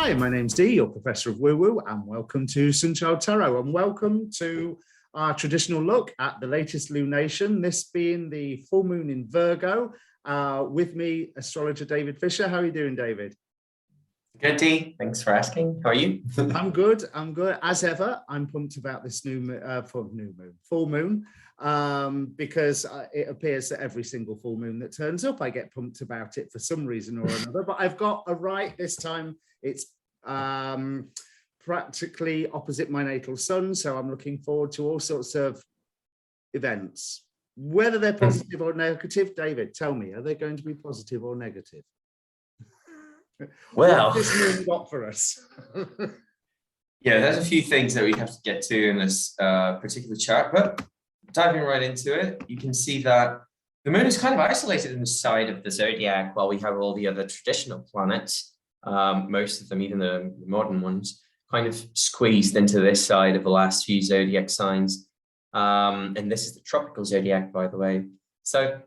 Hi, my name's Dee, your Professor of Woo Woo, and welcome to Sunchild Tarot, and welcome to our traditional look at the latest lunation, this being the full moon in Virgo. With me, Astrologer David Fischer. How are you doing, David? Good, Dee. Thanks for asking. How are you? I'm good. As ever, I'm pumped about this full moon, because it appears that every single full moon that turns up, I get pumped about it for some reason or another. But I've got a right this time. It's practically opposite my natal sun, so I'm looking forward to all sorts of events. Whether they're positive or negative, David, tell me, are they going to be positive or negative? Well, what's this moon got for us? Yeah, there's a few things that we have to get to in this particular chart, but diving right into it, you can see that the moon is kind of isolated in the side of the zodiac while we have all the other traditional planets, most of them, even the modern ones, kind of squeezed into this side of the last few zodiac signs. And this is the tropical zodiac, by the way. So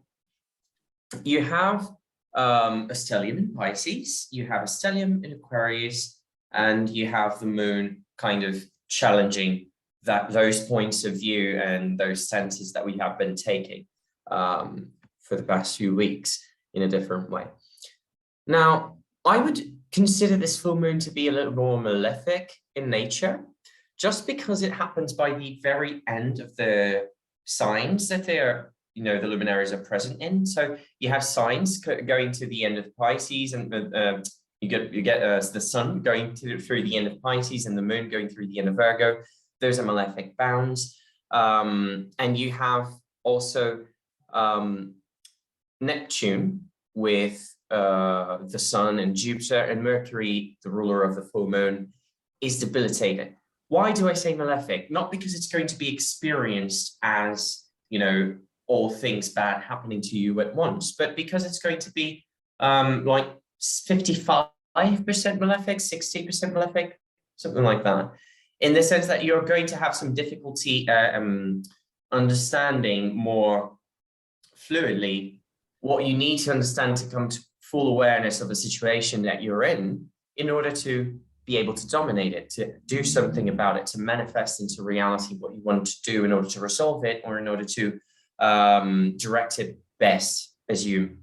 you have a stellium in Pisces, you have a stellium in Aquarius, and you have the moon kind of challenging those points of view and those senses that we have been taking for the past few weeks in a different way. Now, I would consider this full moon to be a little more malefic in nature, just because it happens by the very end of the signs that they are, the luminaries are present in. So you have signs going to the end of Pisces, and you get the sun going through the end of Pisces and the moon going through the end of Virgo. Those are malefic bounds. And you have also Neptune with the sun and Jupiter, and Mercury, the ruler of the full moon, is debilitated. Why do I say malefic? Not because it's going to be experienced as, all things bad happening to you at once, but because it's going to be like 55% malefic, 60% malefic, something like that. In the sense that you're going to have some difficulty understanding more fluidly what you need to understand to come to full awareness of the situation that you're in order to be able to dominate it, to do something about it, to manifest into reality what you want to do in order to resolve it, or in order to direct it best as you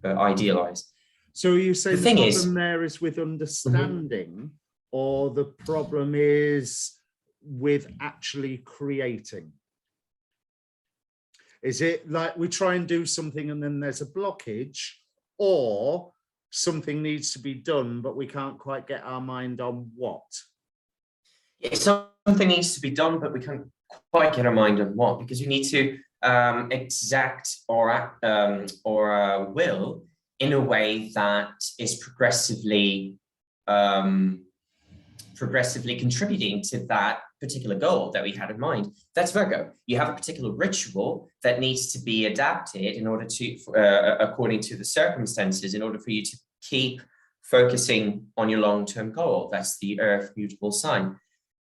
idealize. So are you saying the problem there is with understanding, or the problem is with actually creating? Is it like we try and do something and then there's a blockage, or something needs to be done, but we can't quite get our mind on what? Yeah, something needs to be done, but we can't quite get our mind on what, because we need to exact or will in a way that is progressively contributing to that particular goal that we had in mind. That's Virgo. You have a particular ritual that needs to be adapted in order to, according to the circumstances, in order for you to keep focusing on your long-term goal. That's the Earth mutable sign.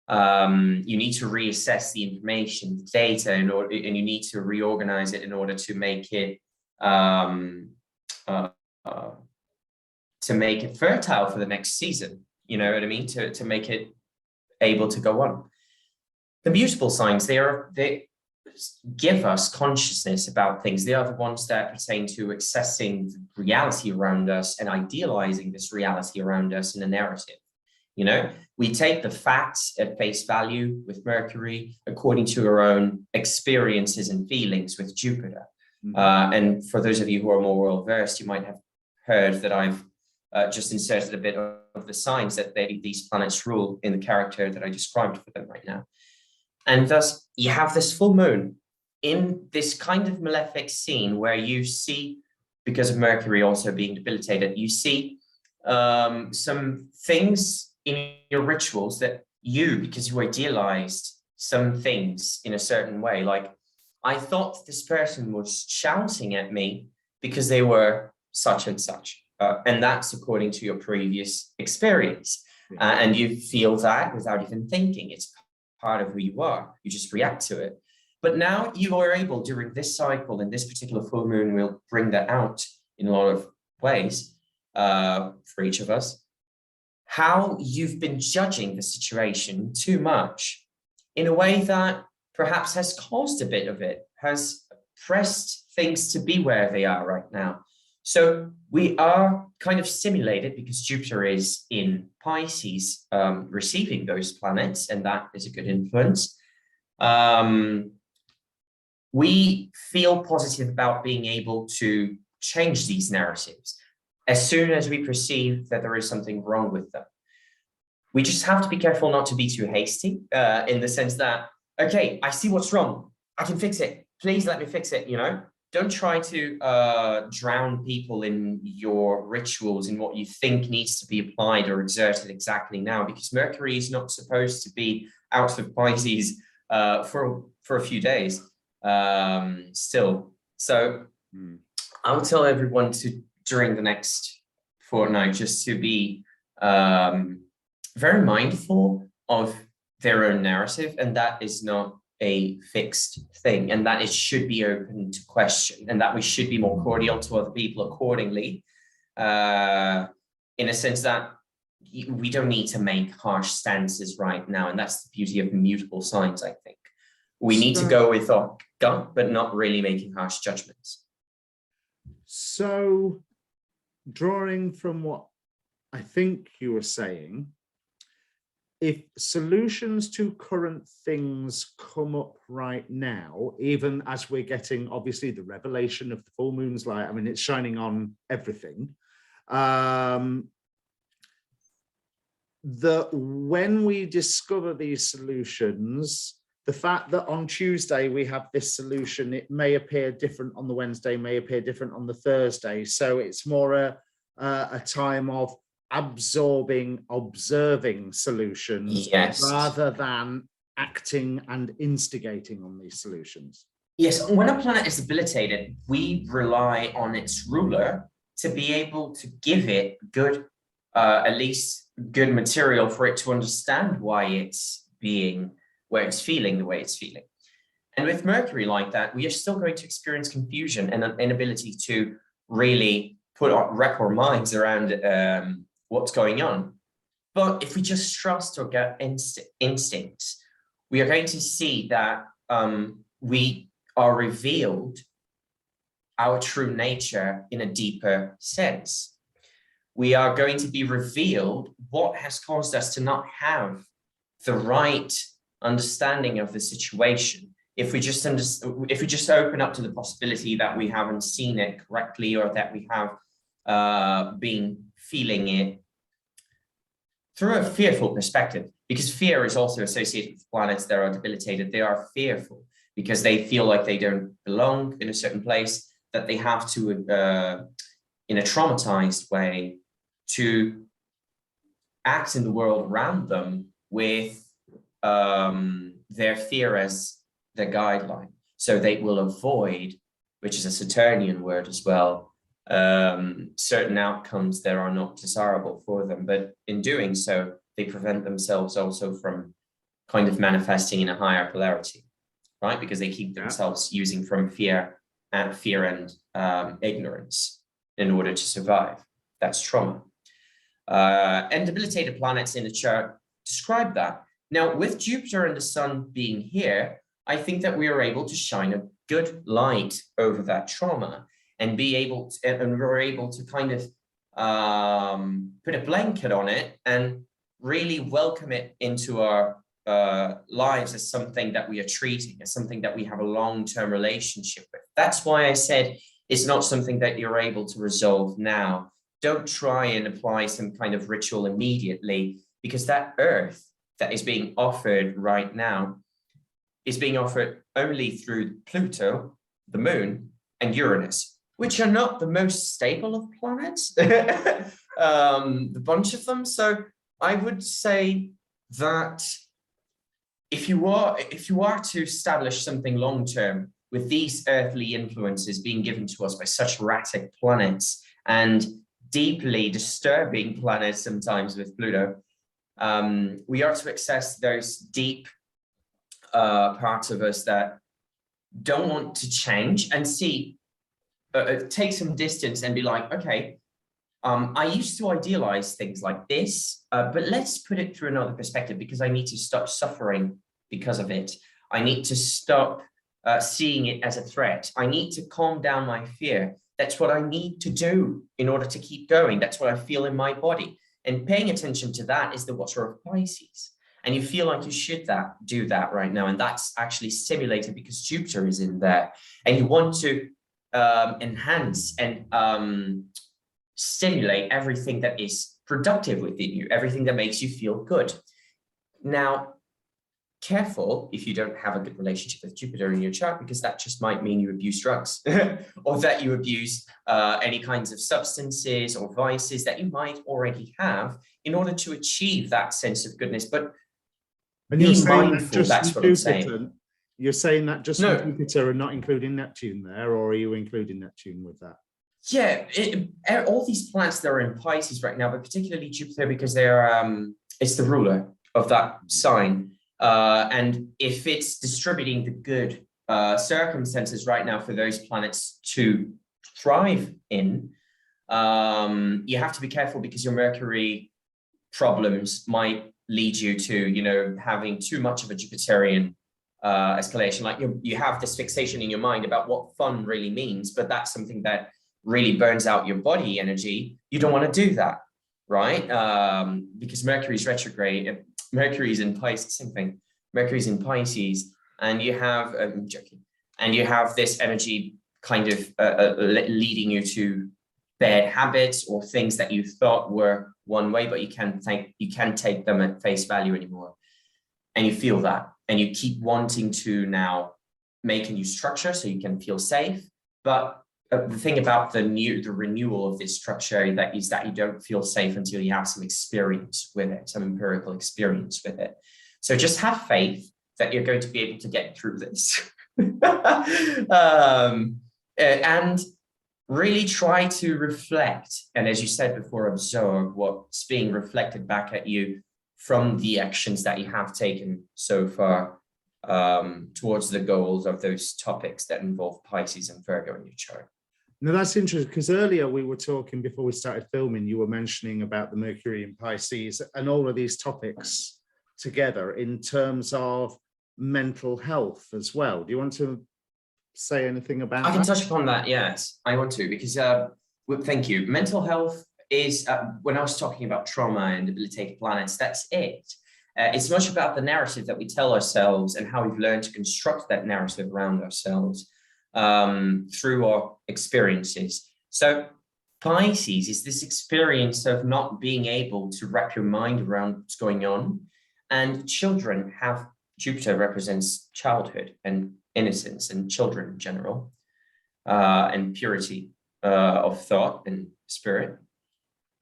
You need to reassess the information, the data, and you need to reorganize it in order to make it fertile for the next season. You know what I mean? To make it able to go on. The mutable signs, they give us consciousness about things. They are the ones that pertain to accessing reality around us and idealizing this reality around us in a narrative. We take the facts at face value with Mercury according to our own experiences and feelings with Jupiter. And for those of you who are more well-versed, you might have heard that I've just inserted a bit of the signs that these planets rule in the character that I described for them right now. And thus, you have this full moon in this kind of malefic scene where you see, because of Mercury also being debilitated, you see some things in your rituals that because you idealized some things in a certain way. Like, I thought this person was shouting at me because they were such and such. And that's according to your previous experience. And you feel that without even thinking. It's part of who you are. You just react to it. But now you are able, during this cycle, and this particular full moon will bring that out in a lot of ways for each of us, how you've been judging the situation too much in a way that perhaps has caused a bit of it, has pressed things to be where they are right now. So we are kind of stimulated because Jupiter is in Pisces, receiving those planets, and that is a good influence. We feel positive about being able to change these narratives as soon as we perceive that there is something wrong with them. We just have to be careful not to be too hasty, in the sense that, okay, I see what's wrong. I can fix it. Please let me fix it, you know? Don't try to drown people in your rituals, in what you think needs to be applied or exerted exactly now, because Mercury is not supposed to be out of Pisces for a few days still. So I would tell everyone to, during the next fortnight, just to be very mindful of their own narrative, and that is not a fixed thing, and that it should be open to question, and that we should be more cordial to other people accordingly, in a sense that we don't need to make harsh stances right now, and that's the beauty of the mutable signs, I think. We need to go with our gut, but not really making harsh judgments. So, drawing from what I think you were saying, if solutions to current things come up right now, even as we're getting, obviously, the revelation of the full moon's light, I mean, it's shining on everything, that when we discover these solutions, the fact that on Tuesday we have this solution, it may appear different on the Wednesday, may appear different on the Thursday. So it's more a time of observing solutions, yes, rather than acting and instigating on these solutions. Yes, when a planet is debilitated, we rely on its ruler to be able to give it good, at least good material for it to understand why it's being, where it's feeling the way it's feeling. And with Mercury like that, we are still going to experience confusion and an inability to really wrap our minds around what's going on. But if we just trust our gut instincts, we are going to see that we are revealed our true nature in a deeper sense. We are going to be revealed what has caused us to not have the right understanding of the situation. If we just open up to the possibility that we haven't seen it correctly, or that we have been feeling it through a fearful perspective, because fear is also associated with planets that are debilitated. They are fearful because they feel like they don't belong in a certain place, that they have to, in a traumatized way, to act in the world around them with their fear as their guideline. So they will avoid, which is a Saturnian word as well, certain outcomes that are not desirable for them. But in doing so, they prevent themselves also from kind of manifesting in a higher polarity, right? Because they keep themselves using from fear and ignorance in order to survive. That's trauma. And debilitated planets in the chart describe that. Now, with Jupiter and the Sun being here, I think that we are able to shine a good light over that trauma and be able to, and we're able to kind of put a blanket on it and really welcome it into our lives as something that we are treating, as something that we have a long-term relationship with. That's why I said it's not something that you're able to resolve now. Don't try and apply some kind of ritual immediately, because that earth that is being offered right now is being offered only through Pluto, the moon, and Uranus, which are not the most stable of planets, the bunch of them. So I would say that if you are to establish something long-term with these earthly influences being given to us by such erratic planets and deeply disturbing planets sometimes with Pluto, we are to access those deep parts of us that don't want to change and see, take some distance and be like, okay, I used to idealize things like this, but let's put it through another perspective, because I need to stop suffering because of it. I need to stop seeing it as a threat. I need to calm down my fear. That's what I need to do in order to keep going. That's what I feel in my body. And paying attention to that is the watcher of Pisces. And you feel like you should do that right now. And that's actually stimulated because Jupiter is in there. And you want to enhance and stimulate everything that is productive within you, everything that makes you feel good. Now, careful if you don't have a good relationship with Jupiter in your chart, because that just might mean you abuse drugs or that you abuse any kinds of substances or vices that you might already have in order to achieve that sense of goodness. But and be mindful, that's what I'm saying. You're saying that just No. Jupiter and not including Neptune there, or are you including Neptune with that? Yeah, all these planets that are in Pisces right now, but particularly Jupiter, because they're it's the ruler of that sign. And if it's distributing the good circumstances right now for those planets to thrive in, you have to be careful, because your Mercury problems might lead you to, having too much of a Jupiterian escalation. Like you have this fixation in your mind about what fun really means, but that's something that really burns out your body energy. You don't want to do that, right? Because Mercury's retrograde. Mercury's in Pisces, same thing. Mercury's in Pisces, and you have, I'm joking, and you have this energy kind of leading you to bad habits or things that you thought were one way, but you can't take them at face value anymore. And you feel that, and you keep wanting to now make a new structure so you can feel safe. But the thing about the renewal of this structure is that you don't feel safe until you have some experience with it, some empirical experience with it. So just have faith that you're going to be able to get through this. And really try to reflect. And as you said before, observe what's being reflected back at you from the actions that you have taken so far towards the goals of those topics that involve Pisces and Virgo in your chart. Now that's interesting, because earlier we were talking, before we started filming, you were mentioning about the Mercury in Pisces and all of these topics together in terms of mental health as well. Do you want to say anything about that? I can touch upon that, yes, I want to, because thank you. Mental health is, when I was talking about trauma and debilitated planets, that's it. It's much about the narrative that we tell ourselves and how we've learned to construct that narrative around ourselves through our experiences. So Pisces is this experience of not being able to wrap your mind around what's going on. And children have, Jupiter represents childhood and innocence and children in general, and purity of thought and spirit.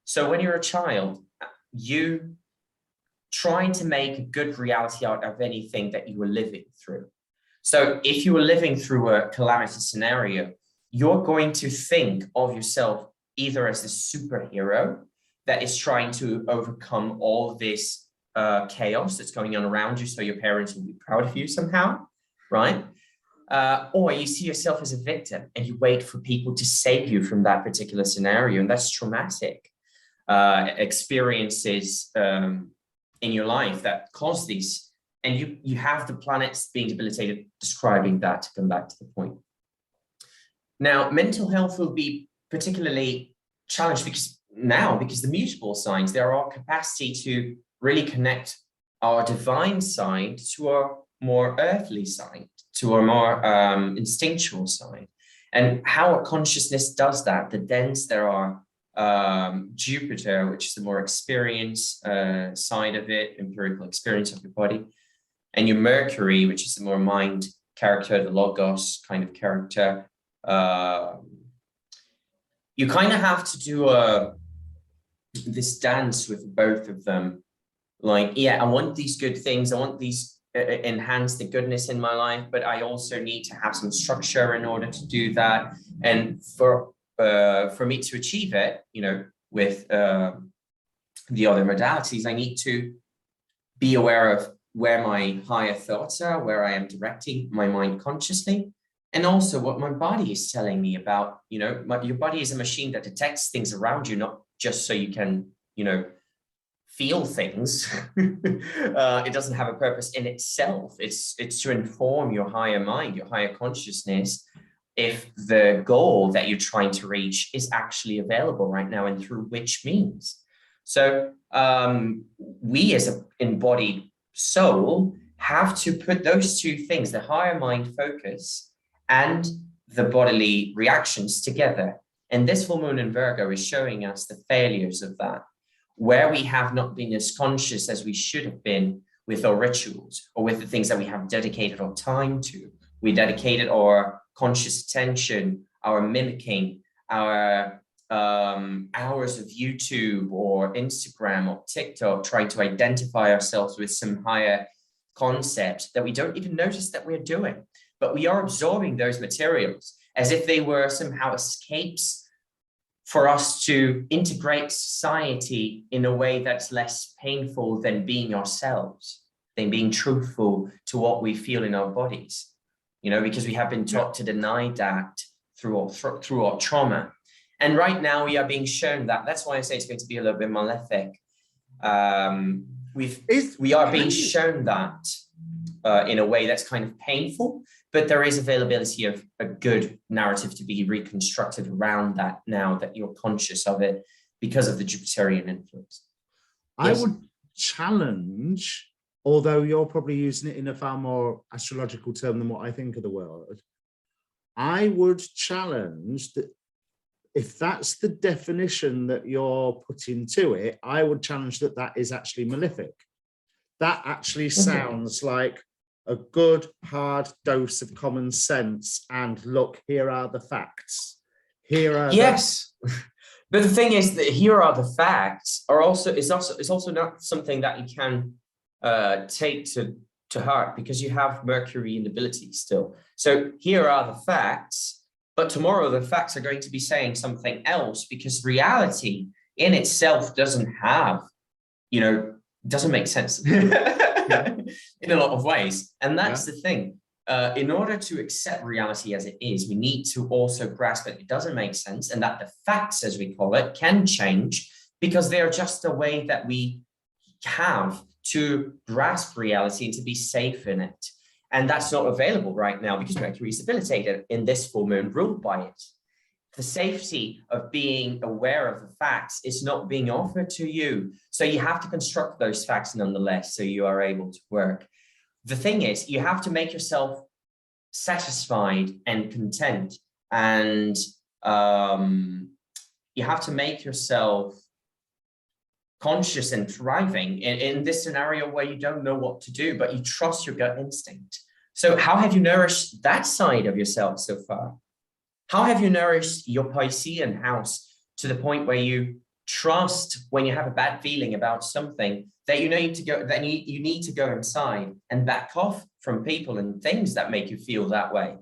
So when you're a child, you try to make a good reality out of anything that you were living through. So if you were living through a calamitous scenario, you're going to think of yourself either as the superhero that is trying to overcome all this chaos that's going on around you, so your parents will be proud of you somehow, right? Or you see yourself as a victim and you wait for people to save you from that particular scenario, and that's traumatic experiences in your life that cause these. And you have the planets being debilitated, describing that, to come back to the point. Now, mental health will be particularly challenged because the mutable signs, there are capacity to really connect our divine side to our more earthly side, to our more instinctual side. And how our consciousness does that, the dense there are, Jupiter, which is the more experience side of it, empirical experience of your body, and your Mercury, which is the more mind character, the logos kind of character. You kind of have to do this dance with both of them. Like, yeah, I want these good things. I want these enhance the goodness in my life, but I also need to have some structure in order to do that. And for me to achieve it, with the other modalities, I need to be aware of where my higher thoughts are, where I am directing my mind consciously, And also what my body is telling me about, your body is a machine that detects things around you, not just so you can, feel things. It doesn't have a purpose in itself. It's to inform your higher mind, your higher consciousness, if the goal that you're trying to reach is actually available right now and through which means. So we as an embodied soul have to put those two things, the higher mind focus and the bodily reactions, together. And this full moon in Virgo is showing us the failures of that, where we have not been as conscious as we should have been with our rituals or with the things that we have dedicated our time to. We dedicated our conscious attention, our mimicking, our hours of YouTube or Instagram or TikTok, trying to identify ourselves with some higher concept that we don't even notice that we're doing. But we are absorbing those materials as if they were somehow escapes for us to integrate society in a way that's less painful than being ourselves, than being truthful to what we feel in our bodies. Because we have been taught to deny that through our trauma. And right now we are being shown that. That's why I say it's going to be a little bit malefic. We are being shown that in a way that's kind of painful, but there is availability of a good narrative to be reconstructed around that now that you're conscious of it because of the Jupiterian influence. I would challenge, although you're probably using it in a far more astrological term than what I think of the word, I would challenge that if that's the definition that you're putting to it, I would challenge that that is actually malefic. That actually sounds like a good hard dose of common sense. And look, here are the facts. Here are But the thing is that here are the facts are also is also not something that you can take to heart, because you have Mercury in ability still. So here are the facts, but tomorrow the facts are going to be saying something else, because reality in itself doesn't make sense in a lot of ways. And that's the thing. In order to accept reality as it is, we need to also grasp that it doesn't make sense, and that the facts, as we call it, can change, because they are just a way that we have to grasp reality and to be safe in it. And that's not available right now because Mercury is debilitated in this full moon, ruled by it. The safety of being aware of the facts is not being offered to you. So you have to construct those facts nonetheless, so you are able to work. The thing is, you have to make yourself satisfied and content, and you have to make yourself conscious and thriving in this scenario where you don't know what to do, but you trust your gut instinct. So how have you nourished that side of yourself so far? How have you nourished your Piscean house to the point where you trust, when you have a bad feeling about something, that you need to go inside and back off from people and things that make you feel that way?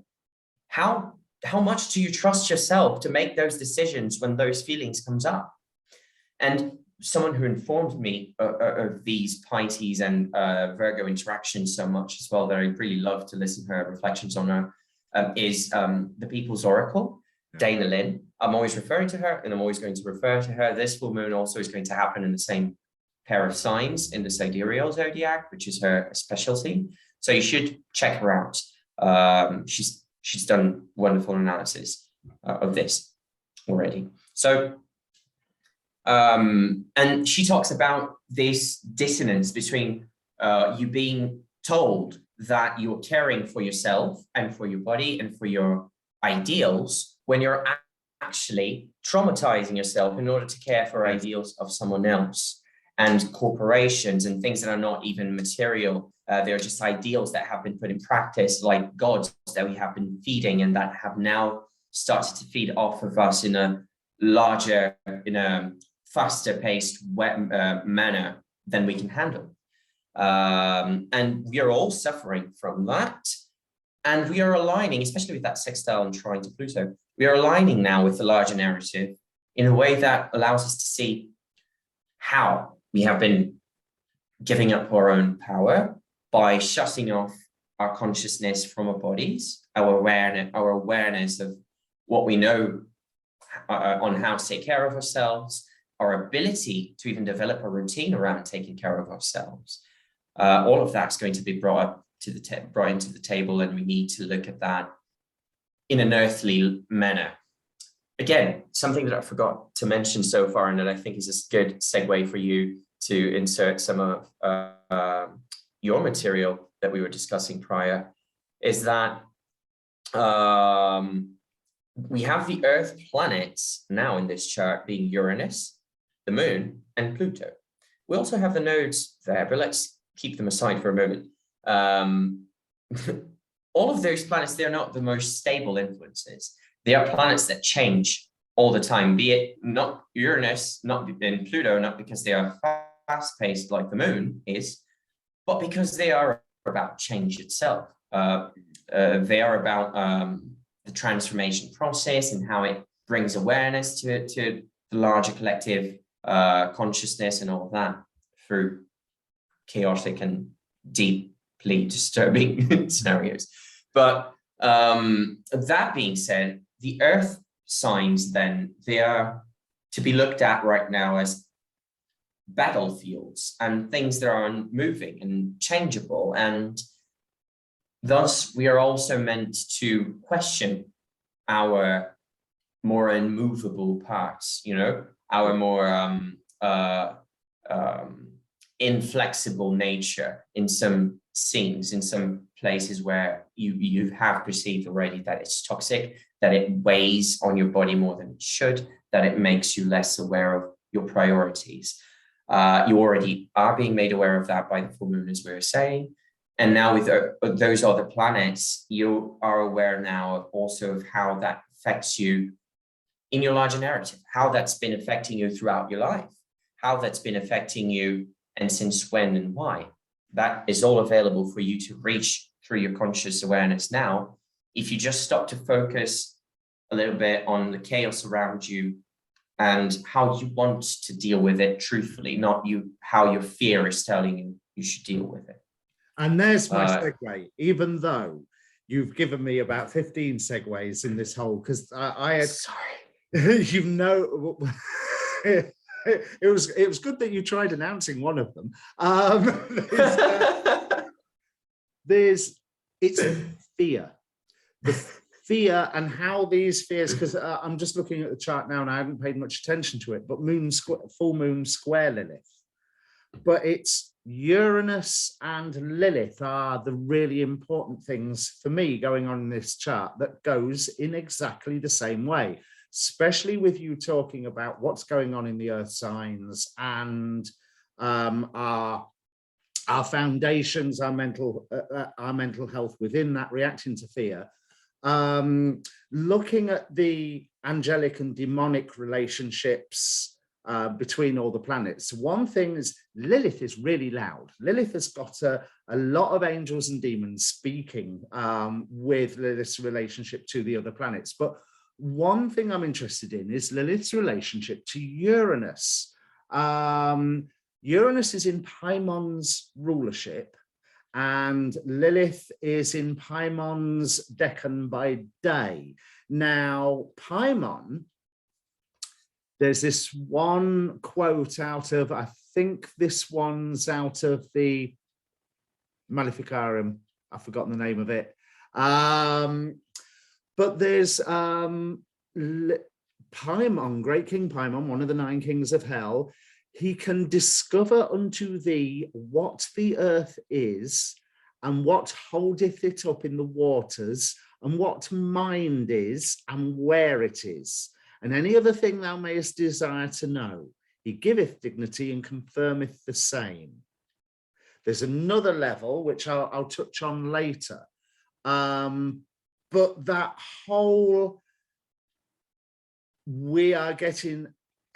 How much do you trust yourself to make those decisions when those feelings comes up? And someone who informed me of these Pisces and Virgo interactions so much as well, that I really love to listen to her reflections on her, is the People's Oracle, Dana Lynn. I'm always referring to her, and I'm always going to refer to her. This full moon also is going to happen in the same pair of signs in the sidereal zodiac, which is her specialty. So you should check her out. She's done wonderful analysis of this already. So, and she talks about this dissonance between you being told that you're caring for yourself and for your body and for your ideals, when you're actually traumatizing yourself in order to care for ideals of someone else and corporations and things that are not even material. They're just ideals that have been put in practice, like gods that we have been feeding and that have now started to feed off of us in a larger, in a faster paced manner than we can handle. And we are all suffering from that. And we are aligning, especially with that sextile and trine to Pluto, we are aligning now with the larger narrative in a way that allows us to see how we have been giving up our own power by shutting off our consciousness from our bodies, our awareness of what we know on how to take care of ourselves, our ability to even develop a routine around taking care of ourselves. All of that's going to be brought into the table, and we need to look at that in an earthly manner. Again, something that I forgot to mention so far, and that I think is a good segue for you to insert some of your material that we were discussing prior, is that we have the Earth planets now in this chart being Uranus, the Moon, and Pluto. We also have the nodes there, but let's keep them aside for a moment. All of those planets, they're not the most stable influences. They are planets that change all the time, be it not Uranus, not in Pluto, not because they are fast-paced like the Moon is, but because they are about change itself. They are about the transformation process and how it brings awareness to the larger collective consciousness and all of that through chaotic and deeply disturbing scenarios. But that being said, the Earth signs then, they are to be looked at right now as battlefields and things that are moving and changeable, and thus we are also meant to question our more immovable parts, you know, our more inflexible nature in some scenes, in some places where you have perceived already that it's toxic, that it weighs on your body more than it should, that it makes you less aware of your priorities. You already are being made aware of that by the full moon, as we were saying. And now with those other planets, you are aware now of also of how that affects you in your larger narrative, how that's been affecting you throughout your life, how that's been affecting you and since when and why. That is all available for you to reach through your conscious awareness now. If you just stop to focus a little bit on the chaos around you and how you want to deal with it truthfully, not how your fear is telling you you should deal with it. And there's my segue, even though you've given me about 15 segues in this whole, because I had, sorry, you know, it was good that you tried announcing one of them. It's fear, the fear and how these fears, because I'm just looking at the chart now and I haven't paid much attention to it, but full moon square Lilith, but it's Uranus and Lilith are the really important things for me going on in this chart that goes in exactly the same way, especially with you talking about what's going on in the earth signs and our foundations, our mental health within that, reacting to fear. Looking at the angelic and demonic relationships between all the planets. One thing is Lilith is really loud. Lilith has got a lot of angels and demons speaking with Lilith's relationship to the other planets. But one thing I'm interested in is Lilith's relationship to Uranus. Uranus is in Paimon's rulership, and Lilith is in Paimon's decan by day. Now, Paimon, there's this one quote out of, I think this one's out of the Maleficarum, I've forgotten the name of it. But there's Paimon, Great King Paimon, one of the 9 kings of hell. He can discover unto thee what the earth is, and what holdeth it up in the waters, and what mind is, and where it is, and any other thing thou mayest desire to know. He giveth dignity and confirmeth the same. There's another level, which I'll touch on later. But that whole, we are getting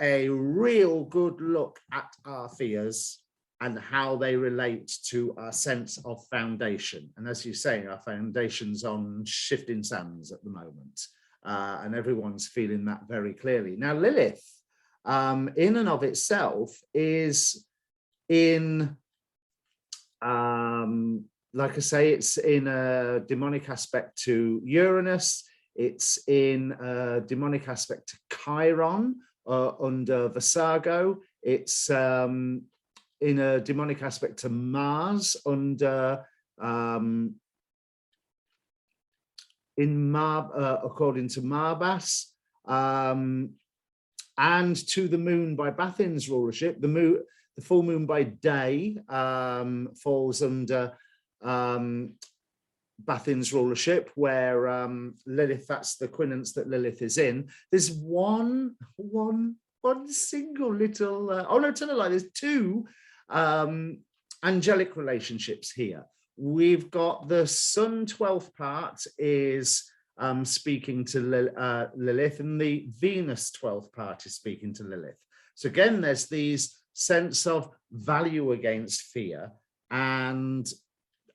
a real good look at our fears and how they relate to our sense of foundation. And as you say, our foundation's on shifting sands at the moment. And everyone's feeling that very clearly. Now, Lilith, in and of itself, is in like I say, it's in a demonic aspect to Uranus. It's in a demonic aspect to Chiron under Virgo. It's in a demonic aspect to Mars under according to Marbas, and to the moon by Bathin's rulership. The full moon by day falls under Bathin's rulership, where Lilith, that's the quinance that Lilith is in. There's one single little, oh no, tell a lie, there's two angelic relationships here. We've got the Sun 12th part is speaking to Lilith, and the Venus 12th part is speaking to Lilith. So again, there's these sense of value against fear and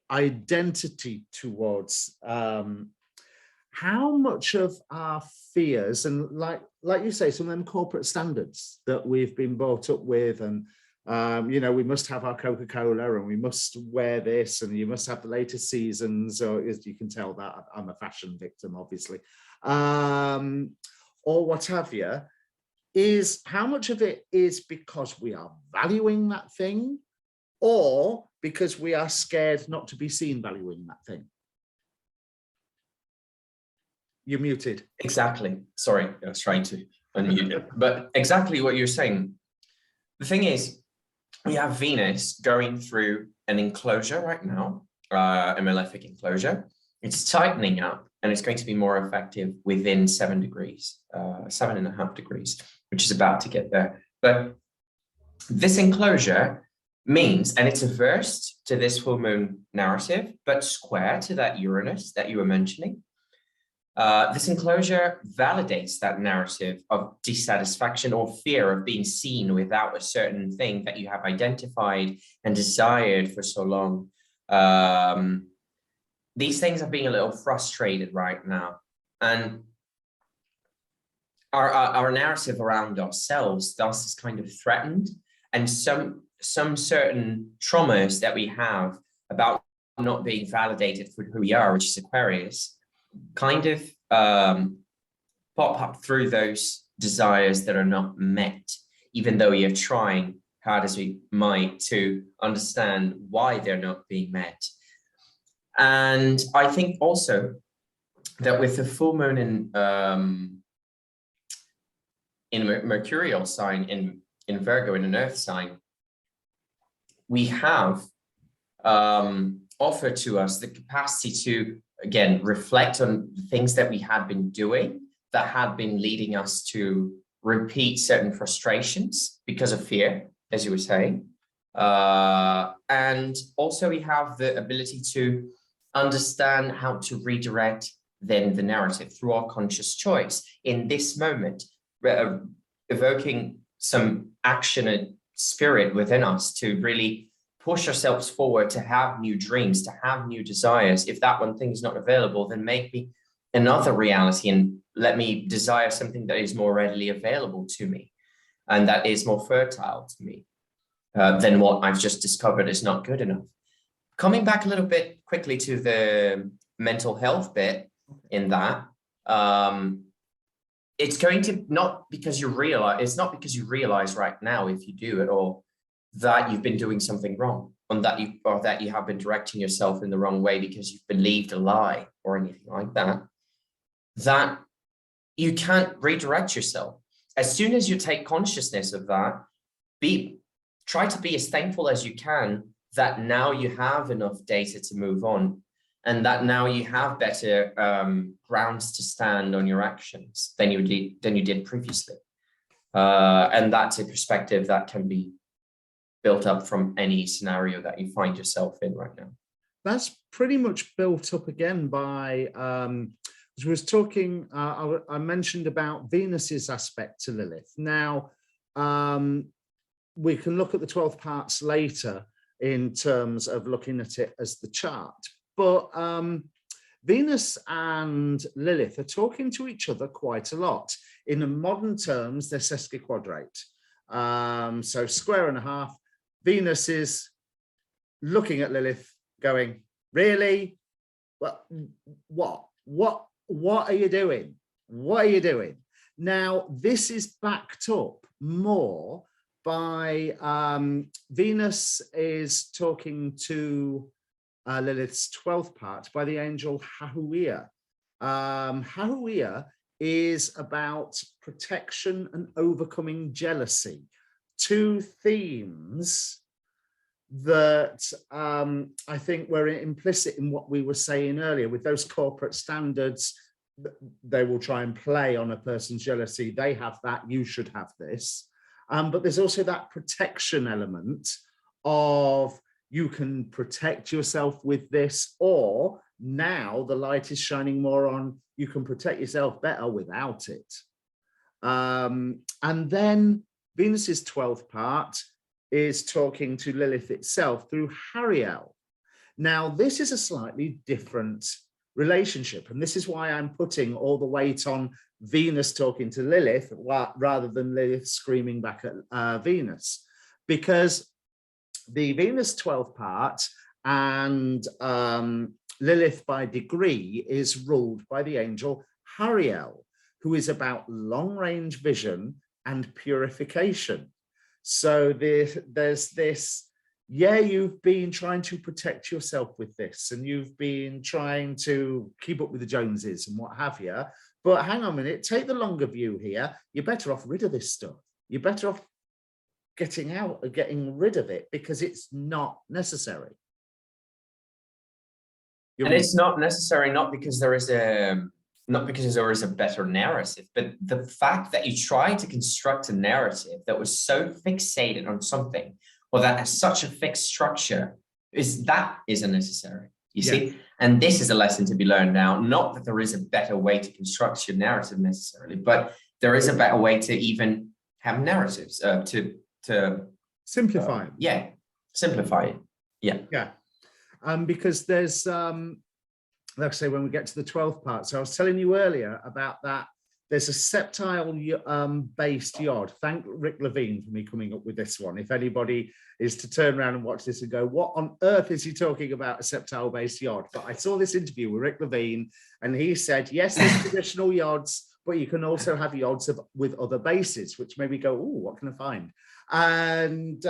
identity towards how much of our fears, and like you say, some of them corporate standards that we've been brought up with, and you know, we must have our Coca-Cola and we must wear this and you must have the latest seasons, or as you can tell that I'm a fashion victim, obviously, or what have you, is how much of it is because we are valuing that thing or because we are scared not to be seen valuing that thing? You're muted. Exactly. Sorry, I was trying to unmute it. But exactly what you're saying. The thing is, we have Venus going through an enclosure right now, a malefic enclosure. It's tightening up and it's going to be more effective within 7 degrees, 7.5 degrees, which is about to get there. But this enclosure means, and it's averse to this full moon narrative, but square to that Uranus that you were mentioning. This enclosure validates that narrative of dissatisfaction or fear of being seen without a certain thing that you have identified and desired for so long. These things are being a little frustrated right now. And our narrative around ourselves thus is kind of threatened. And some certain traumas that we have about not being validated for who we are, which is Aquarius, kind of pop up through those desires that are not met, even though we are trying hard as we might to understand why they're not being met. And I think also that with the full moon in a mercurial sign in Virgo, in an earth sign, we have offered to us the capacity to, again, reflect on the things that we had been doing that had been leading us to repeat certain frustrations because of fear, as you were saying. And also we have the ability to understand how to redirect then the narrative through our conscious choice in this moment, evoking some action and spirit within us to really push ourselves forward, to have new dreams, to have new desires. If that one thing is not available, then make me another reality and let me desire something that is more readily available to me and that is more fertile to me than what I've just discovered is not good enough. Coming back a little bit quickly to the mental health bit in that, it's going to not because you realize right now, if you do it, or that you've been doing something wrong, or that you have been directing yourself in the wrong way because you've believed a lie or anything like that, that you can't redirect yourself. As soon as you take consciousness of that, try to be as thankful as you can that now you have enough data to move on, and that now you have better grounds to stand on your actions than you did previously. And that's a perspective that can be built up from any scenario that you find yourself in right now. That's pretty much built up again by, as we was talking, I mentioned about Venus's aspect to Lilith. Now, we can look at the 12 parts later in terms of looking at it as the chart. But Venus and Lilith are talking to each other quite a lot. In modern terms, they're sesquiquadrate. So square and a half. Venus is looking at Lilith going, Really? What are you doing? What are you doing? Now, this is backed up more by Venus is talking to Lilith's 12th part by the angel Hahuia. Hahuia is about protection and overcoming jealousy, two themes that I think were implicit in what we were saying earlier with those corporate standards. They will try and play on a person's jealousy. They have that, you should have this. But there's also that protection element of you can protect yourself with this, or now the light is shining more on you can protect yourself better without it. And then Venus's 12th part is talking to Lilith itself through Hariel. Now, this is a slightly different relationship, and this is why I'm putting all the weight on Venus talking to Lilith rather than Lilith screaming back at Venus, because the Venus 12th part and Lilith by degree is ruled by the angel Hariel, who is about long-range vision and purification. So there's this, yeah, you've been trying to protect yourself with this, and you've been trying to keep up with the Joneses and what have you, but hang on a minute, take the longer view here. You're better off rid of this stuff. You're better off getting out or getting rid of it because it's not necessary. And it's not necessary, not because there is a better narrative, but the fact that you try to construct a narrative that was so fixated on something, or that has such a fixed structure, is unnecessary. You see, and this is a lesson to be learned now. Not that there is a better way to construct your narrative necessarily, but there is a better way to even have narratives to simplify it. Simplify it. Yeah. Because there's, like I say, when we get to the 12th part, so I was telling you earlier about that, there's a septile based yod. Thank Rick Levine for me coming up with this one. If anybody is to turn around and watch this and go, what on earth is he talking about, a septile based yod? But I saw this interview with Rick Levine, and he said, yes, there's traditional yods, but you can also have yods with other bases, which made me go, oh, what can I find? And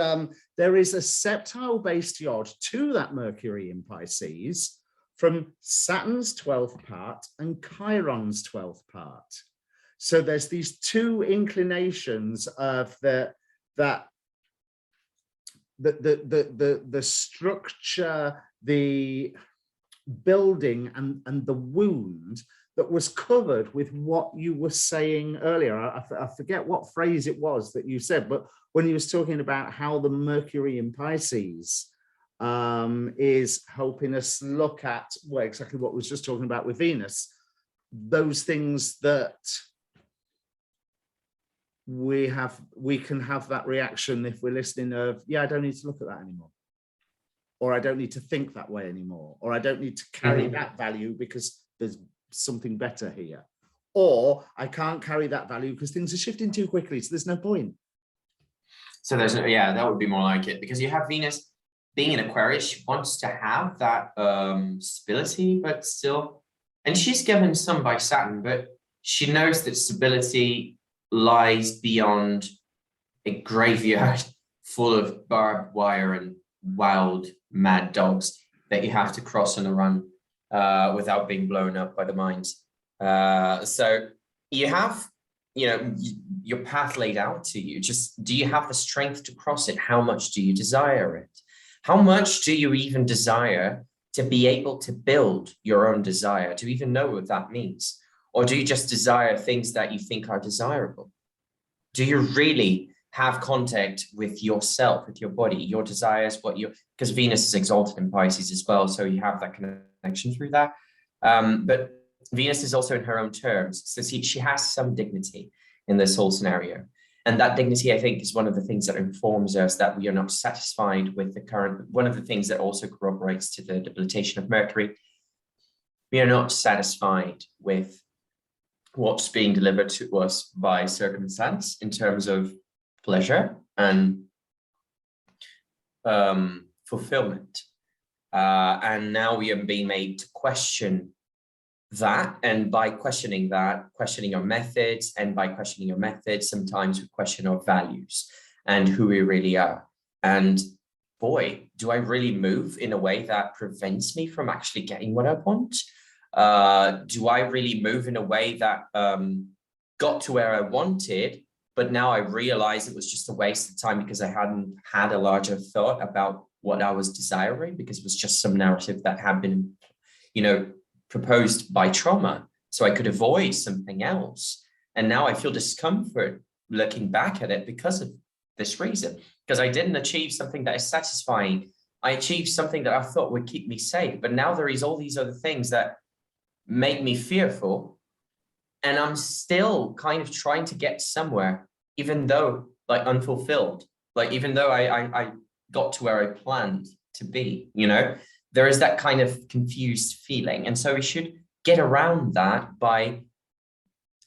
there is a septile based yod to that Mercury in Pisces from Saturn's 12th part and Chiron's 12th part. So there's these two inclinations of the structure, the building and the wound that was covered with what you were saying earlier. I forget what phrase it was that you said, but when he was talking about how the Mercury in Pisces is helping us look at, well, exactly what we was just talking about with Venus, those things that we can have that reaction if we're listening of, yeah, I don't need to look at that anymore, or I don't need to think that way anymore, or I don't need to carry that value because there's something better here, or I can't carry that value because things are shifting too quickly, so there's no point. So there's that would be more like it, because you have Venus being in Aquarius. She wants to have that stability, but still, and she's given some by Saturn, but she knows that stability lies beyond a graveyard full of barbed wire and wild mad dogs that you have to cross on a run without being blown up by the mines. So you have, your path laid out to you. Just, do you have the strength to cross it? How much do you desire it? How much do you even desire to be able to build your own desire, to even know what that means? Or do you just desire things that you think are desirable? Do you really have contact with yourself, with your body, your desires, because Venus is exalted in Pisces as well, so you have that connection through that. But Venus is also in her own terms, so she has some dignity in this whole scenario. And that dignity, I think, is one of the things that informs us that we are not satisfied with the current, one of the things that also corroborates to the debilitation of Mercury. We are not satisfied with what's being delivered to us by circumstance in terms of pleasure and fulfillment. And now we are being made to question that. And by questioning that, questioning our methods, and by questioning your methods, sometimes we question our values and who we really are. And boy, do I really move in a way that prevents me from actually getting what I want? Do I really move in a way that got to where I wanted, but now I realize it was just a waste of time because I hadn't had a larger thought about what I was desiring, because it was just some narrative that had been, proposed by trauma, so I could avoid something else. And now I feel discomfort looking back at it because of this reason, because I didn't achieve something that is satisfying. I achieved something that I thought would keep me safe, but now there is all these other things that make me fearful, and I'm still kind of trying to get somewhere, even though like unfulfilled, like even though I got to where I planned to be, there is that kind of confused feeling. And so we should get around that by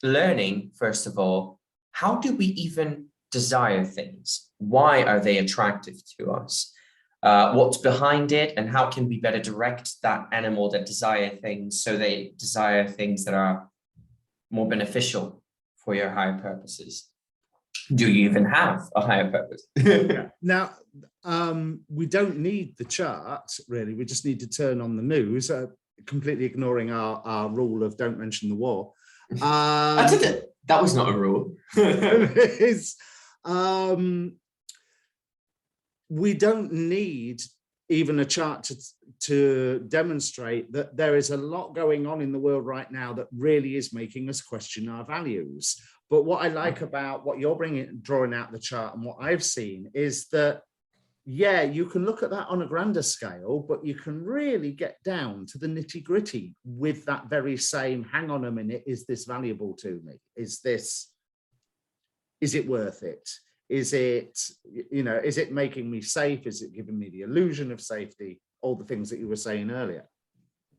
learning, first of all, how do we even desire things? Why are they attractive to us? What's behind it, and how can we better direct that animal that desire things so they desire things that are more beneficial for your higher purposes? Do you even have a higher purpose? Yeah. Now, we don't need the chart, really. We just need to turn on the news, completely ignoring our rule of don't mention the war. I did it. That was not a rule. We don't need even a chart to demonstrate that there is a lot going on in the world right now that really is making us question our values. But what I like about what you're drawing out the chart, and what I've seen, is that, yeah, you can look at that on a grander scale, but you can really get down to the nitty gritty with that very same, hang on a minute, is this valuable to me? Is it worth it? Is it, is it making me safe? Is it giving me the illusion of safety? All the things that you were saying earlier.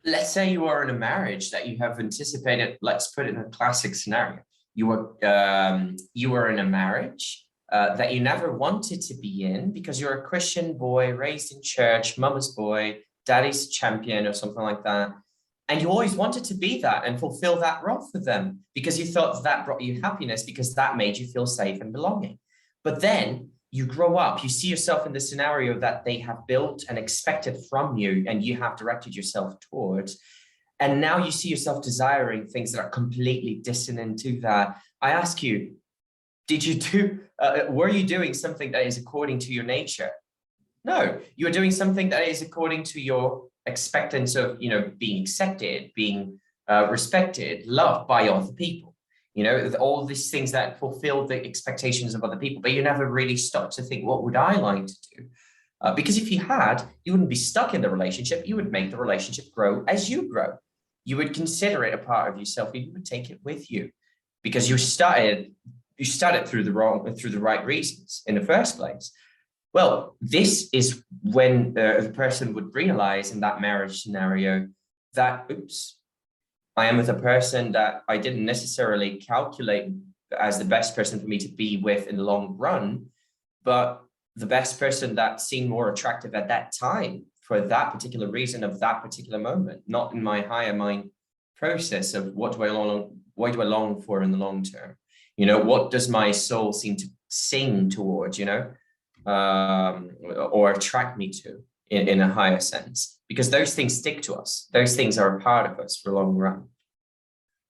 Let's say you are in a marriage that you have anticipated. Let's put it in a classic scenario. You were in a marriage that you never wanted to be in because you're a Christian boy raised in church, mama's boy, daddy's champion, or something like that. And you always wanted to be that and fulfill that role for them because you thought that brought you happiness, because that made you feel safe and belonging. But then you grow up, you see yourself in the scenario that they have built and expected from you, and you have directed yourself towards. And now you see yourself desiring things that are completely dissonant to that. I ask you, were you doing something that is according to your nature? No, you are doing something that is according to your expectance of, being accepted, being respected, loved by other people. All these things that fulfill the expectations of other people, but you never really stop to think, what would I like to do? Because if you had, you wouldn't be stuck in the relationship. You would make the relationship grow as you grow. You would consider it a part of yourself, and you would take it with you, because you started through the right reasons in the first place. Well, this is when the person would realize in that marriage scenario that, oops, I am with a person that I didn't necessarily calculate as the best person for me to be with in the long run, but the best person that seemed more attractive at that time for that particular reason of that particular moment, not in my higher mind process of what do I long for in the long term? What does my soul seem to sing towards, or attract me to in a higher sense? Because those things stick to us. Those things are a part of us for the long run.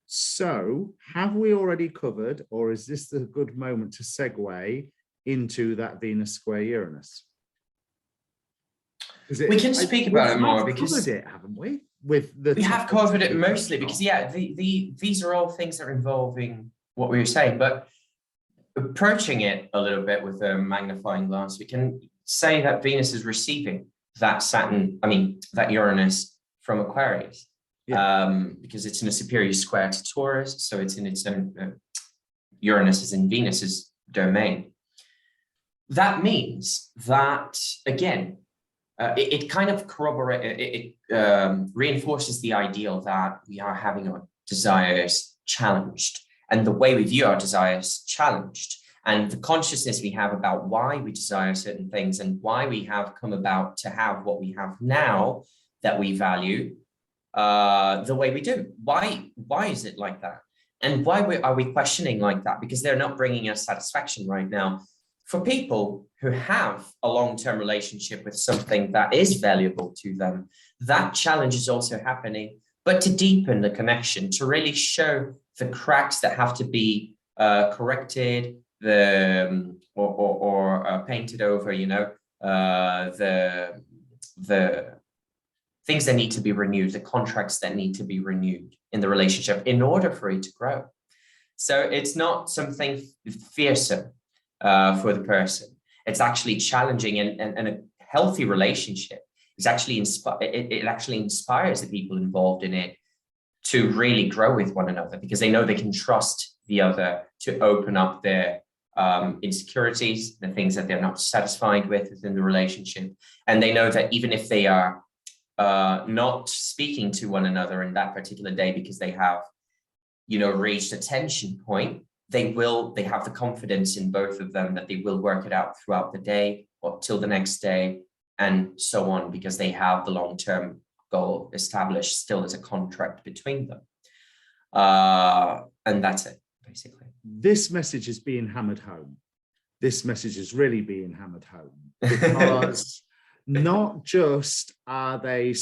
So have we already covered, or is this a good moment to segue into that Venus square Uranus? We can speak about it more because covered it, haven't we? We have covered it mostly because, yeah, these are all things that are involving what we were saying, but approaching it a little bit with a magnifying glass, we can say that Venus is receiving that Uranus from Aquarius, because it's in a superior square to Taurus, so it's in its own, Uranus is in Venus's domain. That means that, again, it kind of reinforces the ideal that we are having our desires challenged, and the way we view our desires challenged. And the consciousness we have about why we desire certain things and why we have come about to have what we have now that we value the way we do. Why is it like that? And why are we questioning like that? Because they're not bringing us satisfaction right now. For people who have a long-term relationship with something that is valuable to them, that challenge is also happening, but to deepen the connection, to really show the cracks that have to be corrected, or painted over, you know, the things that need to be renewed, the contracts that need to be renewed in the relationship in order for it to grow. So it's not something fearsome for the person. It's actually challenging, and a healthy relationship is actually it actually inspires the people involved in it to really grow with one another, because they know they can trust the other to open up their insecurities, the things that they're not satisfied with within the relationship. And they know that even if they are not speaking to one another in that particular day because they have, you know, reached a tension point, they have the confidence in both of them that they will work it out throughout the day or till the next day and so on, because they have the long-term goal established still as a contract between them. And that's it, basically. This message is being hammered home. This message is really being hammered home, because not just are they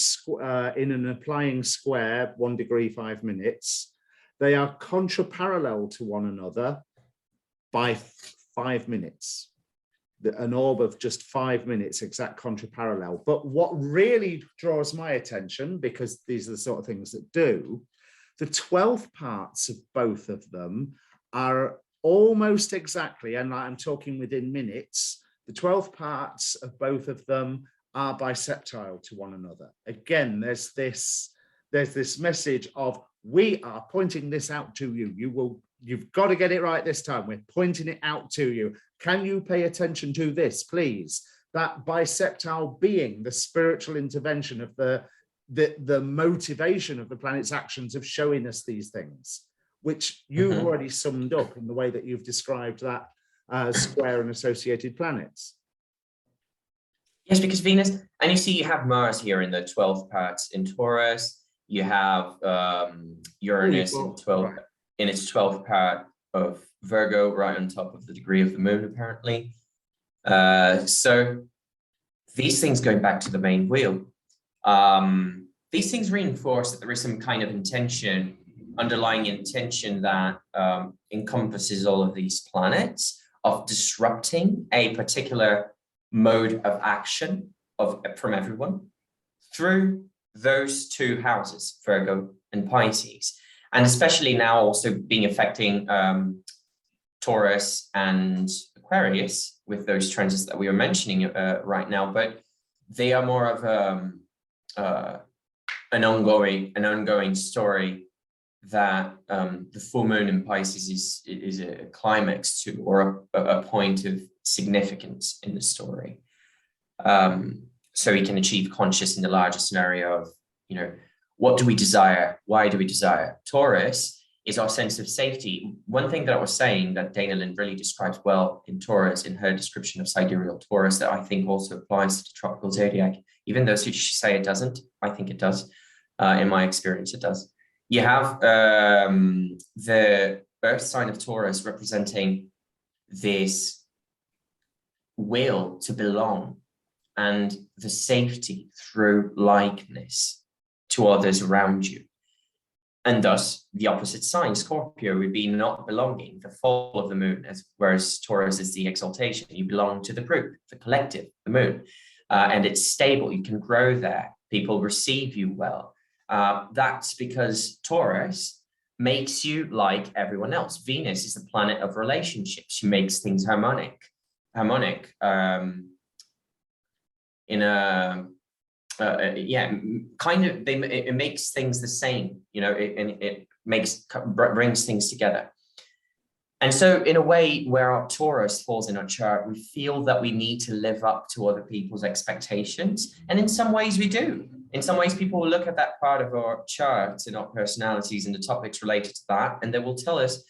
in an applying square 1 degree 5 minutes, they are contraparallel to one another by 5 minutes. An orb of just 5 minutes, exact contraparallel. But what really draws my attention, because these are the sort of things that do, the 12th parts of both of them are almost exactly, and I'm talking within minutes, the 12 parts of both of them are bisextile to one another. Again, there's this message of, we are pointing this out to you. You've got to get it right this time. We're pointing it out to you. Can you pay attention to this, please? That bisextile being, the spiritual intervention of the motivation of the planet's actions of showing us these things, which you've already summed up in the way that you've described that square and associated planets. Yes, because Venus, and you see you have Mars here in the 12th parts in Taurus. You have Uranus in its 12th part of Virgo, right on top of the degree of the moon, apparently. So these things, going back to the main wheel, these things reinforce that there is some kind of intention, underlying intention that encompasses all of these planets of disrupting a particular mode of action from everyone through those two houses, Virgo and Pisces, and especially now also being affecting Taurus and Aquarius with those transits that we are mentioning right now. But they are more of an ongoing story that the full moon in Pisces is a climax to, or a point of significance in the story. So we can achieve conscious in the larger scenario of, you know, what do we desire? Why do we desire? Taurus is our sense of safety. One thing that I was saying that Dana Lind really describes well in Taurus, in her description of sidereal Taurus, that I think also applies to the tropical zodiac, even though she say it doesn't, I think it does. In my experience, it does. You have the Earth sign of Taurus representing this will to belong and the safety through likeness to others around you. And thus, the opposite sign, Scorpio, would be not belonging, the fall of the moon, whereas Taurus is the exaltation. You belong to the group, the collective, the moon, and it's stable. You can grow there. People receive you well. That's because Taurus makes you like everyone else. Venus is the planet of relationships. She makes things harmonic. It makes things the same, you know, it brings things together. And so in a way where our Taurus falls in our chart, we feel that we need to live up to other people's expectations. And in some ways we do. In some ways, people will look at that part of our charts and our personalities and the topics related to that, and they will tell us,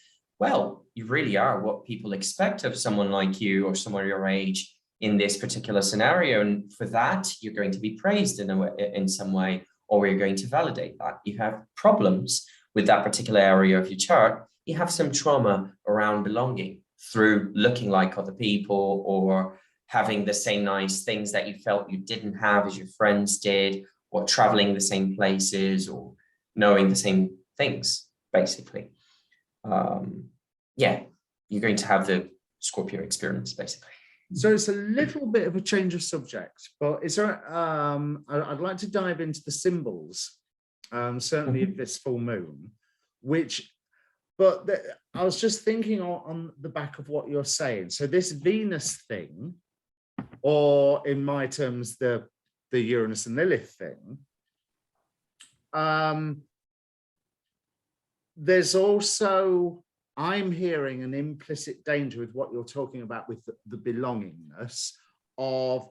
well, you really are what people expect of someone like you or someone your age in this particular scenario. And for that, you're going to be praised in some way, or we're going to validate that. You have problems with that particular area of your chart. You have some trauma around belonging through looking like other people, or having the same nice things that you felt you didn't have as your friends did, or traveling the same places, or knowing the same things, basically. Yeah, you're going to have the Scorpio experience, basically. So it's a little bit of a change of subject, but is there, I'd like to dive into the symbols, certainly of this full moon, I was just thinking on the back of what you're saying. So this Venus thing, or in my terms, the Uranus and Lilith thing, there's also, I'm hearing an implicit danger with what you're talking about with the belongingness of,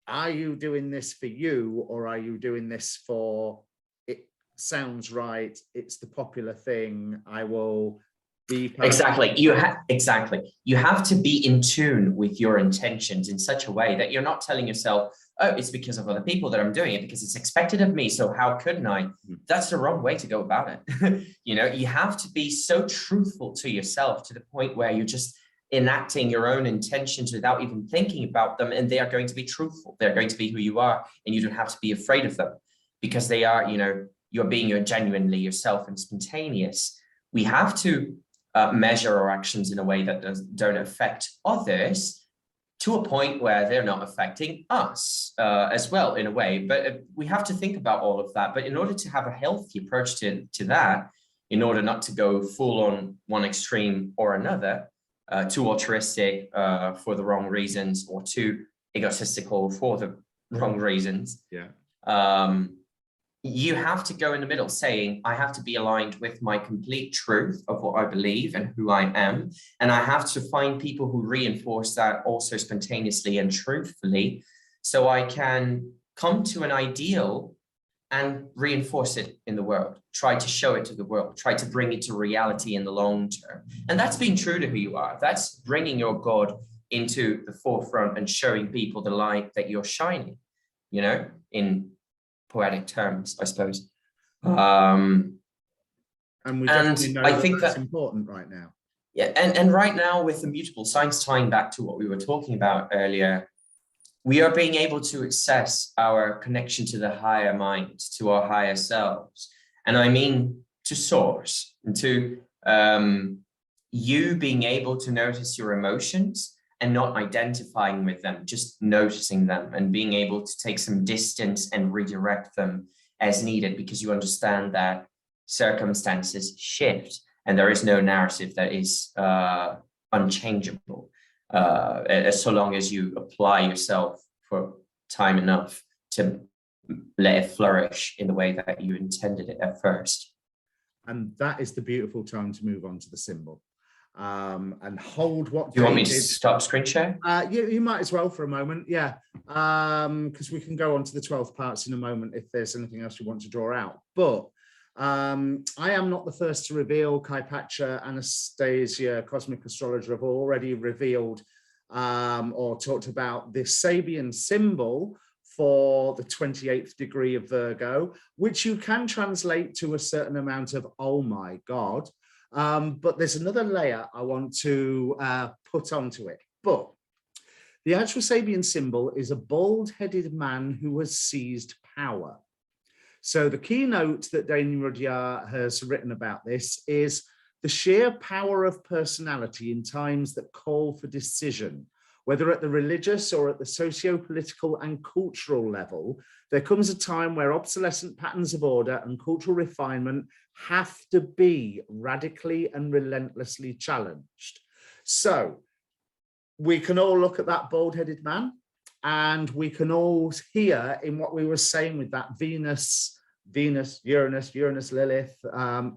are you doing this for you, or are you doing this for, it sounds right, it's the popular thing, I will be exactly. You have to be in tune with your intentions in such a way that you're not telling yourself, oh, it's because of other people that I'm doing it, because it's expected of me, so how couldn't I? That's the wrong way to go about it. You know, you have to be so truthful to yourself to the point where you're just enacting your own intentions without even thinking about them, and they are going to be truthful. They're going to be who you are, and you don't have to be afraid of them, because they are, you know, you're being genuinely yourself and spontaneous. We have to measure our actions in a way that don't affect others, to a point where they're not affecting us as well, in a way. But we have to think about all of that. But in order to have a healthy approach to that, in order not to go full on one extreme or another, too altruistic for the wrong reasons, or too egotistical for the wrong reasons, you have to go in the middle, saying, I have to be aligned with my complete truth of what I believe and who I am. And I have to find people who reinforce that also spontaneously and truthfully, so I can come to an ideal and reinforce it in the world, try to show it to the world, try to bring it to reality in the long term. And that's being true to who you are. That's bringing your God into the forefront and showing people the light that you're shining, you know, in poetic terms, I suppose. And we definitely know I think that's important right now. Yeah, and right now, with the mutable signs, tying back to what we were talking about earlier, we are being able to access our connection to the higher mind, to our higher selves. And I mean to source, and to you being able to notice your emotions and not identifying with them, just noticing them, and being able to take some distance and redirect them as needed, because you understand that circumstances shift and there is no narrative that is unchangeable, so long as you apply yourself for time enough to let it flourish in the way that you intended it at first. And that is the beautiful time to move on to the symbol. And hold what. Do you want me to stop screen share? You might as well for a moment, yeah. Because we can go on to the 12 parts in a moment if there's anything else you want to draw out. But I am not the first to reveal. Kai Pacha, Anastasia, Cosmic Astrologer have already revealed or talked about the Sabian symbol for the 28th degree of Virgo, which you can translate to a certain amount of, oh my God. But there's another layer I want to put onto it. But the actual Sabian symbol is a bald-headed man who has seized power. So the keynote that Daniel Rudyard has written about this is the sheer power of personality in times that call for decision. Whether at the religious or at the socio-political and cultural level, there comes a time where obsolescent patterns of order and cultural refinement have to be radically and relentlessly challenged. So we can all look at that bald-headed man, and we can all hear in what we were saying with that Venus, Uranus, Lilith,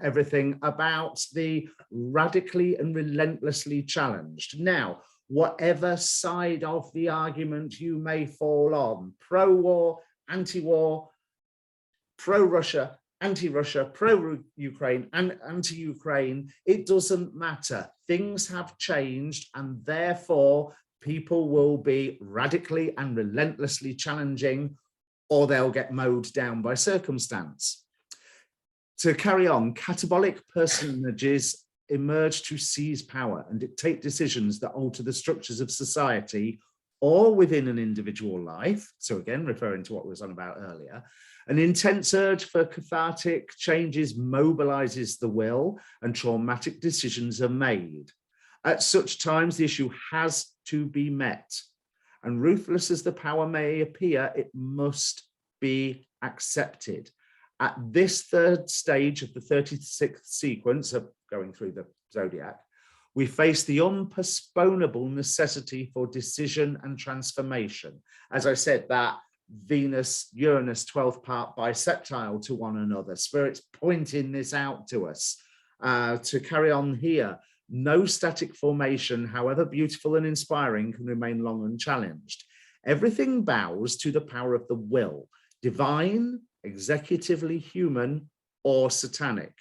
everything about the radically and relentlessly challenged. Now, whatever side of the argument you may fall on, pro-war, anti-war, pro-Russia, anti-Russia, pro-Ukraine, and anti-Ukraine. It doesn't matter. Things have changed, and therefore people will be radically and relentlessly challenging, or they'll get mowed down by circumstance. To carry on, catabolic personages emerge to seize power and dictate decisions that alter the structures of society or within an individual life. So again, referring to what was on about earlier, an intense urge for cathartic changes mobilizes the will, and traumatic decisions are made. At such times, the issue has to be met. And ruthless as the power may appear, it must be accepted. At this third stage of the 36th sequence of going through the zodiac, we face the unpostponable necessity for decision and transformation. As I said, that Venus-Uranus 12th part bisextile to one another. Spirit's pointing this out to us. To carry on here, no static formation, however beautiful and inspiring, can remain long unchallenged. Everything bows to the power of the will, divine, executively human, or satanic.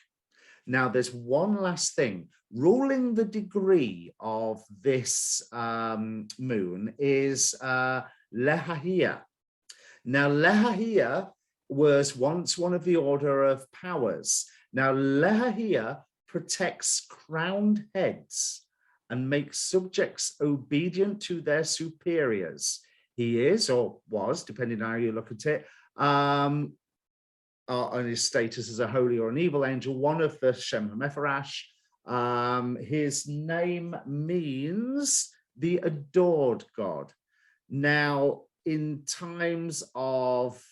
Now, there's one last thing. Ruling the degree of this moon is Lehahia. Now, Lehahia was once one of the order of powers. Now, Lehahia protects crowned heads and makes subjects obedient to their superiors. He is, or was, depending on how you look at it, on his status as a holy or an evil angel, one of the Shem HaMephorash. His name means the adored God. Now, in times of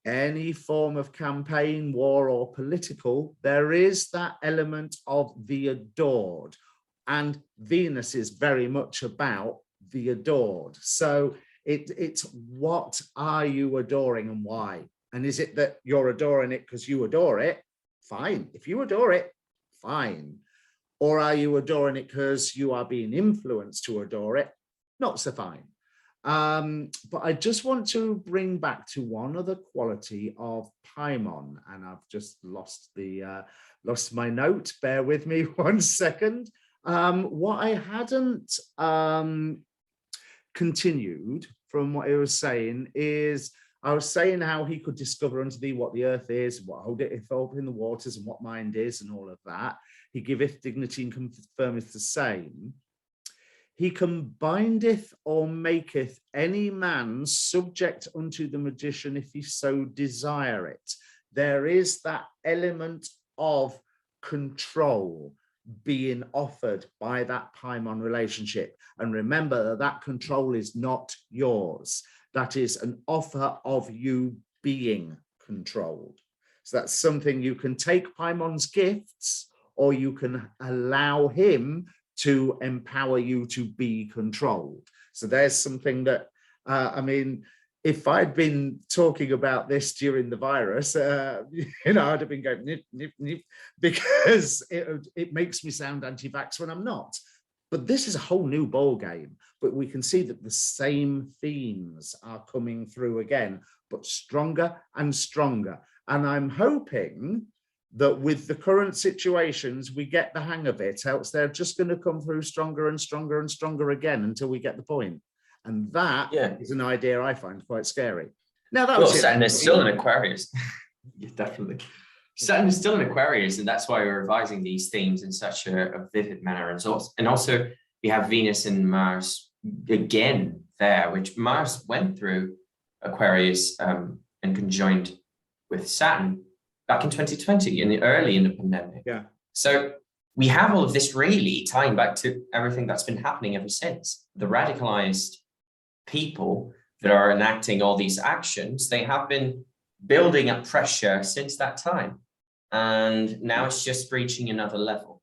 any form of campaign, war, or political, there is that element of the adored. And Venus is very much about the adored. So it's what are you adoring and why? And is it that you're adoring it because you adore it? Fine. If you adore it, fine. Or are you adoring it because you are being influenced to adore it? Not so fine. But I just want to bring back to one other quality of Paimon, and I've just lost my note. Bear with me 1 second. What I hadn't continued from what I was saying is, I was saying how he could discover unto thee what the earth is, what holdeth up in the waters, and what mind is, and all of that. He giveth dignity and confirmeth the same. He combineth or maketh any man subject unto the magician if he so desire it. There is that element of control being offered by that Paimon relationship. And remember that that control is not yours. That is an offer of you being controlled. So that's something you can take Paimon's gifts, or you can allow him to empower you to be controlled. So there's something that, I mean, if I'd been talking about this during the virus, I'd have been going, nip, nip, nip, because it makes me sound anti-vax when I'm not. But this is a whole new ball game. But we can see that the same themes are coming through again, but stronger and stronger. And I'm hoping that with the current situations, we get the hang of it, else they're just going to come through stronger and stronger and stronger again until we get the point. And that is an idea I find quite scary. Now, that was Saturn is still in Aquarius. Yeah, definitely. Saturn is still in Aquarius, and that's why we're revising these themes in such a vivid manner. And also, we have Venus and Mars again there, which Mars went through Aquarius and conjoined with Saturn back in 2020, early in the pandemic. Yeah. So we have all of this really tying back to everything that's been happening ever since. The radicalized people that are enacting all these actions, they have been building up pressure since that time. And now it's just reaching another level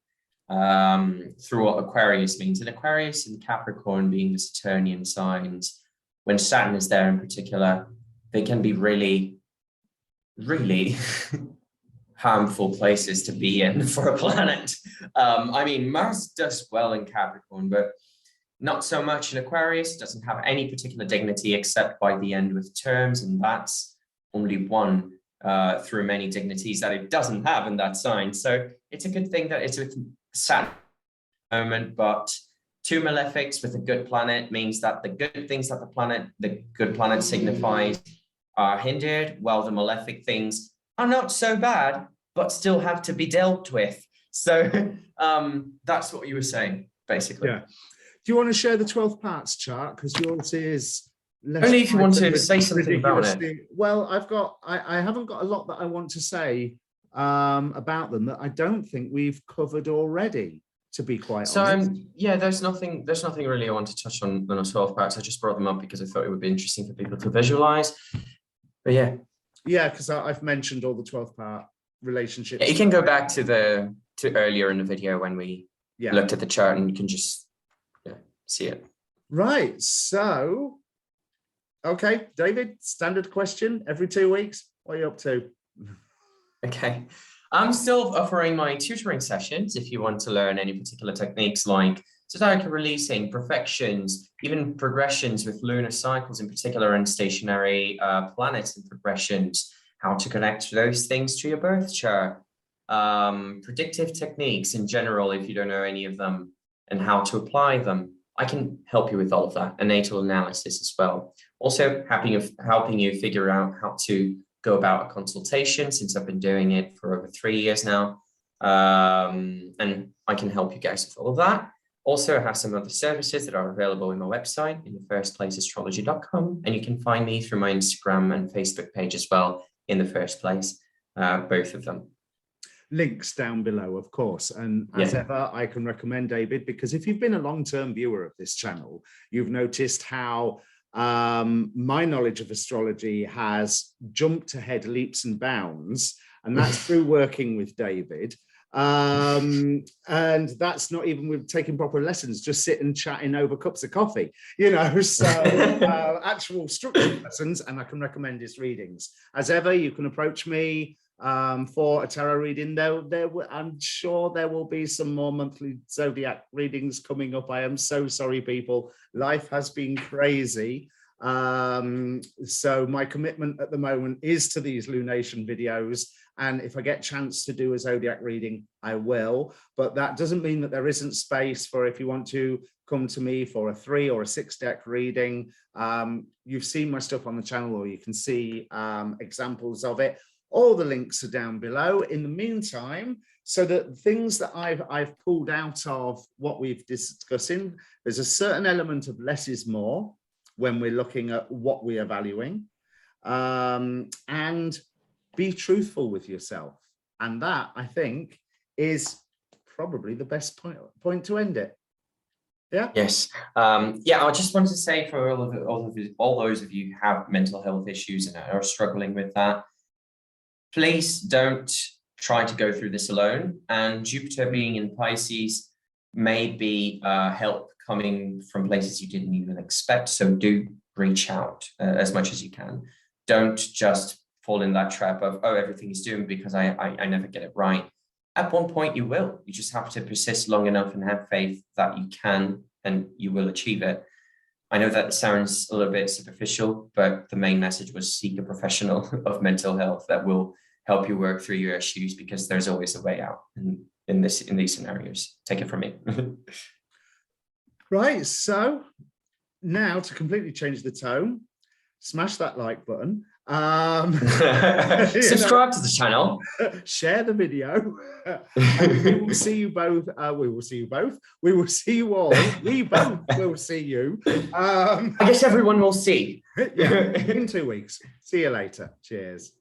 through what Aquarius means. And Aquarius and Capricorn being the Saturnian signs, when Saturn is there in particular, they can be really, really harmful places to be in for a planet. I mean, Mars does well in Capricorn, but not so much in Aquarius. It doesn't have any particular dignity except by the end with terms, and that's only one through many dignities that it doesn't have in that sign. So it's a good thing that it's with Saturn moment, but two malefics with a good planet means that the good things that the good planet signifies are hindered, while the malefic things are not so bad, but still have to be dealt with. So that's what you were saying, basically. Yeah. Do you want to share the 12 parts chart? Because yours is less only if you want to say something about it. Well, I haven't got a lot that I want to say about them that I don't think we've covered already, to be quite honest. Yeah, there's nothing really I want to touch on the 12 parts. I just brought them up because I thought it would be interesting for people to visualize. But yeah, because I've mentioned all the 12 part relationships. Yeah, you can go back to earlier in the video when we looked at the chart, and you can just see it. Right. So, okay, David, standard question every 2 weeks. What are you up to? Okay. I'm still offering my tutoring sessions if you want to learn any particular techniques like zodiacal releasing, perfections, even progressions with lunar cycles in particular, and stationary planets and progressions, how to connect those things to your birth chart, predictive techniques in general if you don't know any of them, and how to apply them. I can help you with all of that, and natal analysis as well. Also helping you figure out how to go about a consultation, since I've been doing it for over 3 years now. And I can help you guys with all of that. Also, I have some other services that are available in my website, in the first place, astrology.com. And you can find me through my Instagram and Facebook page as well, in the first place, both of them. Links down below, of course. And as ever, I can recommend David, because if you've been a long-term viewer of this channel, you've noticed how my knowledge of astrology has jumped ahead leaps and bounds, and that's through working with David. And that's not even with taking proper lessons, just sitting chatting over cups of coffee, so actual structured lessons. And I can recommend his readings. As ever, you can approach me for a tarot reading. I'm sure there will be some more monthly zodiac readings coming up. I am so sorry, people. Life has been crazy. So my commitment at the moment is to these lunation videos. And if I get a chance to do a zodiac reading, I will. But that doesn't mean that there isn't space for, if you want to come to me for a 3 or a 6 deck reading. You've seen my stuff on the channel, or you can see examples of it. All the links are down below. In the meantime, so that things that I've pulled out of what we've discussing, there's a certain element of less is more when we're looking at what we are valuing, and be truthful with yourself. And that, I think, is probably the best point to end it. Yeah. Yes. I just wanted to say, for all those of you who have mental health issues and are struggling with that, please don't try to go through this alone. And Jupiter being in Pisces may be help coming from places you didn't even expect. So do reach out as much as you can. Don't just fall in that trap of, oh, everything is doomed because I never get it right. At one point you will. You just have to persist long enough and have faith that you can, and you will achieve it. I know that sounds a little bit superficial, but the main message was seek a professional of mental health that will help you work through your issues, because there's always a way out in these scenarios. Take it from me. Right. So now, to completely change the tone, smash that like button. Subscribe to the channel. Share the video. We will see you both. We will see you both. We will see you all. We both will see you. I guess everyone will see. Yeah, in 2 weeks. See you later. Cheers.